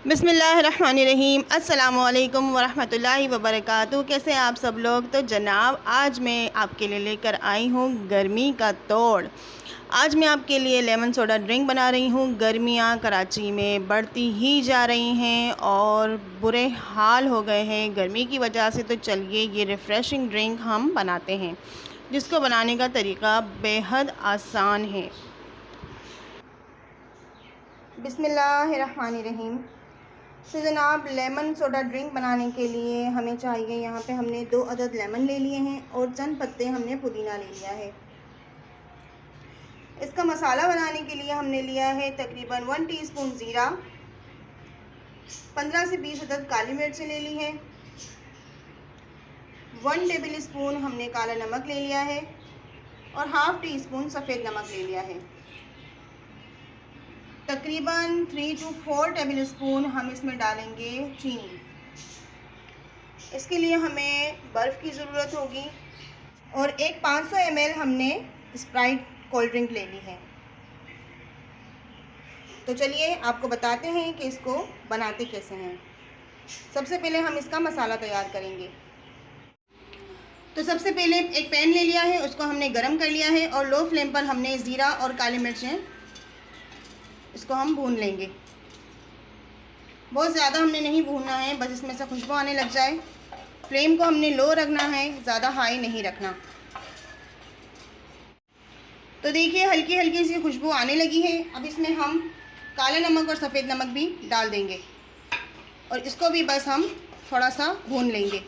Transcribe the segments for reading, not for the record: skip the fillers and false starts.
बिस्मिल्लाहिर्रहमानिर्रहीम। अस्सलामुअलैकुम वरहमतुल्लाहि वबरकातुहू। कैसे हैं आप सब लोग। तो जनाब आज मैं आपके लिए लेकर आई हूँ गर्मी का तोड़। आज मैं आपके लिए लेमन सोडा ड्रिंक बना रही हूँ। गर्मियाँ कराची में बढ़ती ही जा रही हैं और बुरे हाल हो गए हैं गर्मी की वजह से। तो चलिए ये रिफ़्रेशिंग ड्रिंक हम बनाते हैं, जिसको बनाने का तरीका बेहद आसान है। बिस्मिल्लाहिर्रहमानिर्रहीम। तो जनाब लेमन सोडा ड्रिंक बनाने के लिए हमें चाहिए, यहाँ पे हमने 2 अदद लेमन ले लिए हैं और चंद पत्ते हमने पुदीना ले लिया है। इसका मसाला बनाने के लिए हमने लिया है तकरीबन 1 टीस्पून ज़ीरा, 15 से 20 अदद काली मिर्च ले ली है, 1 टेबल स्पून हमने काला नमक ले लिया है और हाफ़ टी स्पून सफ़ेद नमक ले लिया है। तकरीबन 3 to 4 टेबल स्पून हम इसमें डालेंगे चीनी। इसके लिए हमें बर्फ़ की ज़रूरत होगी और एक 500 ml हमने स्प्राइट कोल्ड ड्रिंक ले ली है। तो चलिए आपको बताते हैं कि इसको बनाते कैसे हैं। सबसे पहले हम इसका मसाला तैयार करेंगे। तो सबसे पहले एक पैन ले लिया है, उसको हमने गरम कर लिया है और लो फ्लेम पर हमने ज़ीरा और काली मिर्चें इसको हम भून लेंगे। बहुत ज़्यादा हमने नहीं भूनना है, बस इसमें से खुशबू आने लग जाए। फ्लेम को हमने लो रखना है, ज़्यादा हाई नहीं रखना। तो देखिए हल्की हल्की सी खुशबू आने लगी है। अब इसमें हम काला नमक और सफ़ेद नमक भी डाल देंगे और इसको भी बस हम थोड़ा सा भून लेंगे।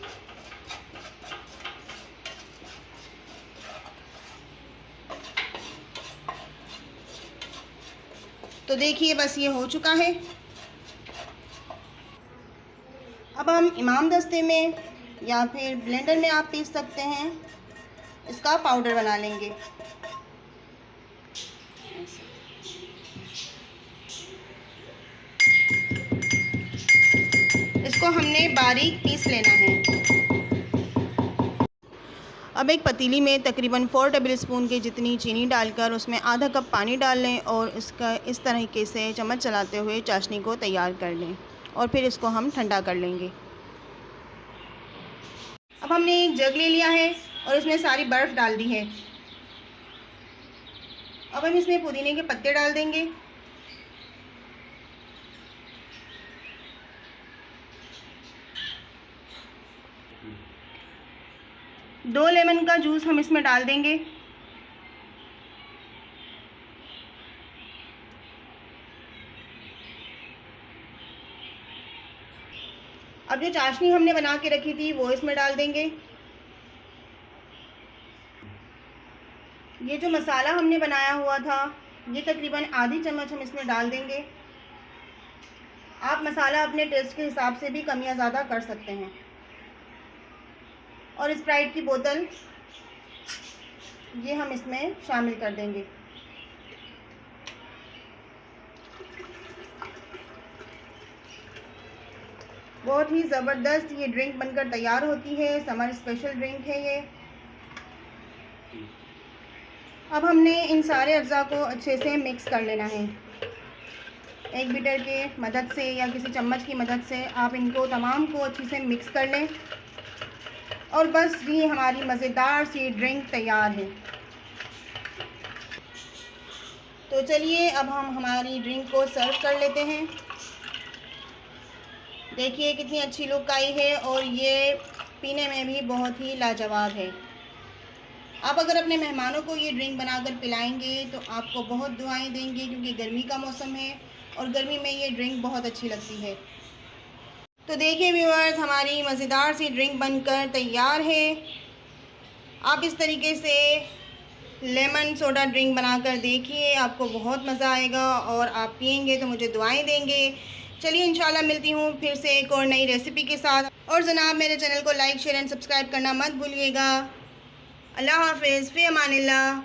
तो देखिए बस ये हो चुका है। अब हम इमाम दस्ते में या फिर ब्लेंडर में आप पीस सकते हैं, इसका पाउडर बना लेंगे। इसको हमने बारीक पीस लेना है। अब एक पतीली में तकरीबन 4 टेबल स्पून की जितनी चीनी डालकर उसमें आधा कप पानी डाल लें और इसका इस तरीके से चम्मच चलाते हुए चाशनी को तैयार कर लें और फिर इसको हम ठंडा कर लेंगे। अब हमने एक जग ले लिया है और इसमें सारी बर्फ़ डाल दी है। अब हम इसमें पुदीने के पत्ते डाल देंगे। दो लेमन का जूस हम इसमें डाल देंगे। अब जो चाशनी हमने बना के रखी थी वो इसमें डाल देंगे। ये जो मसाला हमने बनाया हुआ था ये तकरीबन आधी चम्मच हम इसमें डाल देंगे। आप मसाला अपने टेस्ट के हिसाब से भी कम या ज़्यादा कर सकते हैं। और स्प्राइट की बोतल ये हम इसमें शामिल कर देंगे। बहुत ही ज़बरदस्त ये ड्रिंक बनकर तैयार होती है। समर स्पेशल ड्रिंक है ये। अब हमने इन सारे अज्जा को अच्छे से मिक्स कर लेना है। एक बीटर के मदद से या किसी चम्मच की मदद से आप इनको तमाम को अच्छे से मिक्स कर लें और बस ये हमारी मज़ेदार सी ड्रिंक तैयार है। तो चलिए अब हम हमारी ड्रिंक को सर्व कर लेते हैं। देखिए कितनी अच्छी लुक आई है और ये पीने में भी बहुत ही लाजवाब है। आप अगर अपने मेहमानों को ये ड्रिंक बनाकर पिलाएंगे तो आपको बहुत दुआएं देंगे, क्योंकि गर्मी का मौसम है और गर्मी में ये ड्रिंक बहुत अच्छी लगती है। तो देखिए व्यूअर्स, हमारी मज़ेदार सी ड्रिंक बनकर तैयार है। आप इस तरीके से लेमन सोडा ड्रिंक बनाकर देखिए, आपको बहुत मज़ा आएगा और आप पियेंगे तो मुझे दुआएं देंगे। चलिए इंशाल्लाह मिलती हूँ फिर से एक और नई रेसिपी के साथ। और जनाब मेरे चैनल को लाइक शेयर एंड सब्सक्राइब करना मत भूलिएगा। अल्लाह हाफ़िज़, फ़ी अमानिल्लाह।